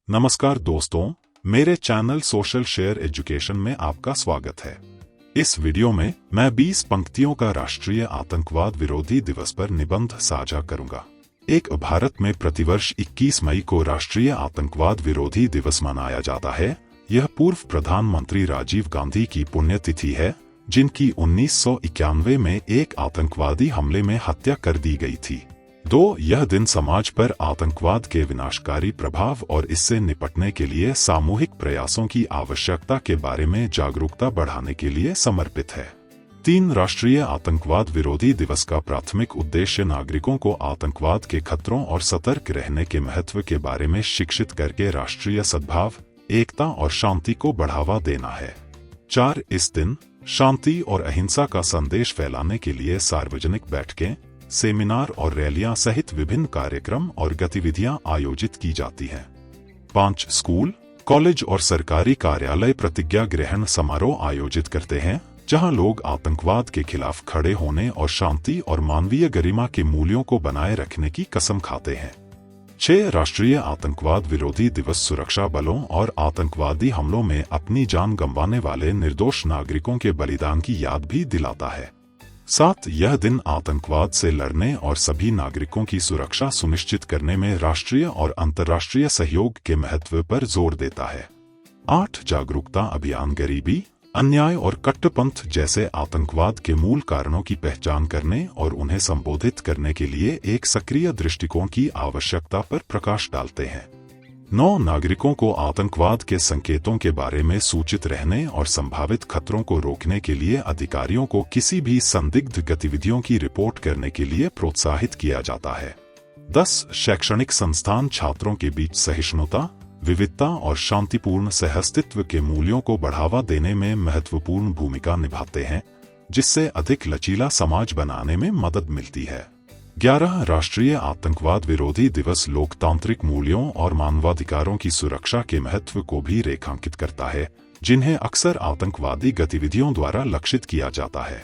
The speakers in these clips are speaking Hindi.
नमस्कार दोस्तों, मेरे चैनल सोशल शेयर एजुकेशन में आपका स्वागत है। इस वीडियो में मैं 20 पंक्तियों का राष्ट्रीय आतंकवाद विरोधी दिवस पर निबंध साझा करूंगा। एक भारत में प्रतिवर्ष 21 मई को राष्ट्रीय आतंकवाद विरोधी दिवस मनाया जाता है। यह पूर्व प्रधानमंत्री राजीव गांधी की पुण्यतिथि है, जिनकी 1991 में एक आतंकवादी हमले में हत्या कर दी गई थी। यह दिन समाज पर आतंकवाद के विनाशकारी प्रभाव और इससे निपटने के लिए सामूहिक प्रयासों की आवश्यकता के बारे में जागरूकता बढ़ाने के लिए समर्पित है। 3 राष्ट्रीय आतंकवाद विरोधी दिवस का प्राथमिक उद्देश्य नागरिकों को आतंकवाद के खतरों और सतर्क रहने के महत्व के बारे में शिक्षित करके राष्ट्रीय सद्भाव, एकता और शांति को बढ़ावा देना है। 4 इस दिन शांति और अहिंसा का संदेश फैलाने के लिए सार्वजनिक बैठकें, सेमिनार और रैलियां सहित विभिन्न कार्यक्रम और गतिविधियां आयोजित की जाती हैं। 5 स्कूल, कॉलेज और सरकारी कार्यालय प्रतिज्ञा ग्रहण समारोह आयोजित करते हैं, जहां लोग आतंकवाद के खिलाफ खड़े होने और शांति और मानवीय गरिमा के मूल्यों को बनाए रखने की कसम खाते हैं। 6 राष्ट्रीय आतंकवाद विरोधी दिवस सुरक्षा बलों और आतंकवादी हमलों में अपनी जान गंवाने वाले निर्दोष नागरिकों के बलिदान की याद भी दिलाता है। 7 यह दिन आतंकवाद से लड़ने और सभी नागरिकों की सुरक्षा सुनिश्चित करने में राष्ट्रीय और अंतर्राष्ट्रीय सहयोग के महत्व पर जोर देता है। 8 जागरूकता अभियान गरीबी, अन्याय और कट्टरपंथ जैसे आतंकवाद के मूल कारणों की पहचान करने और उन्हें संबोधित करने के लिए एक सक्रिय दृष्टिकोण की आवश्यकता पर प्रकाश डालते हैं। 9 नागरिकों को आतंकवाद के संकेतों के बारे में सूचित रहने और संभावित खतरों को रोकने के लिए अधिकारियों को किसी भी संदिग्ध गतिविधियों की रिपोर्ट करने के लिए प्रोत्साहित किया जाता है। 10 शैक्षणिक संस्थान छात्रों के बीच सहिष्णुता, विविधता और शांतिपूर्ण सहअस्तित्व के मूल्यों को बढ़ावा देने में महत्वपूर्ण भूमिका निभाते हैं, जिससे अधिक लचीला समाज बनाने में मदद मिलती है। 11 राष्ट्रीय आतंकवाद विरोधी दिवस लोकतांत्रिक मूल्यों और मानवाधिकारों की सुरक्षा के महत्व को भी रेखांकित करता है, जिन्हें अक्सर आतंकवादी गतिविधियों द्वारा लक्षित किया जाता है।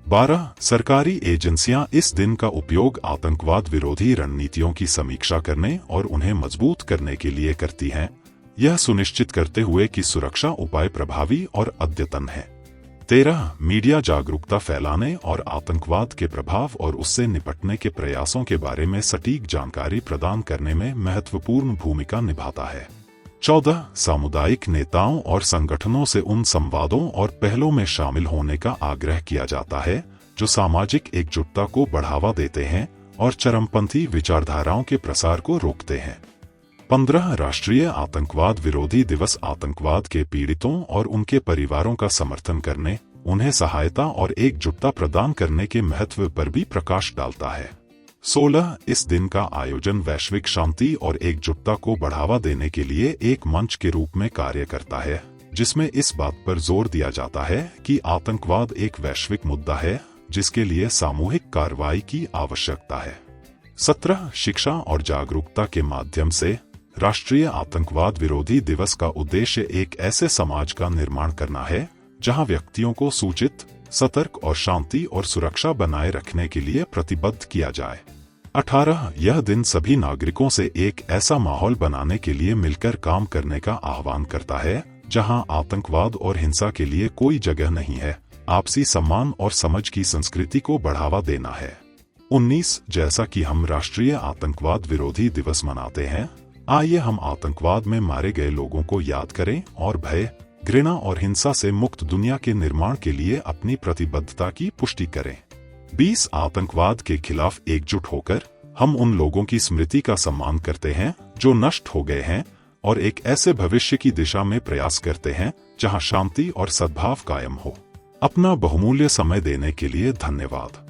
12 सरकारी एजेंसियां इस दिन का उपयोग आतंकवाद विरोधी रणनीतियों की समीक्षा करने और उन्हें मजबूत करने के लिए करती हैं, यह सुनिश्चित करते हुए कि सुरक्षा उपाय प्रभावी और अद्यतन हैं। 13 मीडिया जागरूकता फैलाने और आतंकवाद के प्रभाव और उससे निपटने के प्रयासों के बारे में सटीक जानकारी प्रदान करने में महत्वपूर्ण भूमिका निभाता है। 14 सामुदायिक नेताओं और संगठनों से उन संवादों और पहलों में शामिल होने का आग्रह किया जाता है जो सामाजिक एकजुटता को बढ़ावा देते हैं और चरमपंथी विचारधाराओं के प्रसार को रोकते हैं। 15 राष्ट्रीय आतंकवाद विरोधी दिवस आतंकवाद के पीड़ितों और उनके परिवारों का समर्थन करने, उन्हें सहायता और एकजुटता प्रदान करने के महत्व पर भी प्रकाश डालता है। 16 इस दिन का आयोजन वैश्विक शांति और एकजुटता को बढ़ावा देने के लिए एक मंच के रूप में कार्य करता है, जिसमें इस बात पर जोर दिया जाता है कि आतंकवाद एक वैश्विक मुद्दा है जिसके लिए सामूहिक कार्रवाई की आवश्यकता है। 17 शिक्षा और जागरूकता के माध्यम से राष्ट्रीय आतंकवाद विरोधी दिवस का उद्देश्य एक ऐसे समाज का निर्माण करना है जहां व्यक्तियों को सूचित, सतर्क और शांति और सुरक्षा बनाए रखने के लिए प्रतिबद्ध किया जाए। 18 यह दिन सभी नागरिकों से एक ऐसा माहौल बनाने के लिए मिलकर काम करने का आह्वान करता है जहां आतंकवाद और हिंसा के लिए कोई जगह नहीं है, आपसी सम्मान और समझ की संस्कृति को बढ़ावा देना है। 19 जैसा कि हम राष्ट्रीय आतंकवाद विरोधी दिवस मनाते हैं, आइए हम आतंकवाद में मारे गए लोगों को याद करें और भय, घृणा और हिंसा से मुक्त दुनिया के निर्माण के लिए अपनी प्रतिबद्धता की पुष्टि करें। 20 आतंकवाद के खिलाफ एकजुट होकर हम उन लोगों की स्मृति का सम्मान करते हैं जो नष्ट हो गए हैं और एक ऐसे भविष्य की दिशा में प्रयास करते हैं जहां शांति और सद्भाव कायम हो। अपना बहुमूल्य समय देने के लिए धन्यवाद।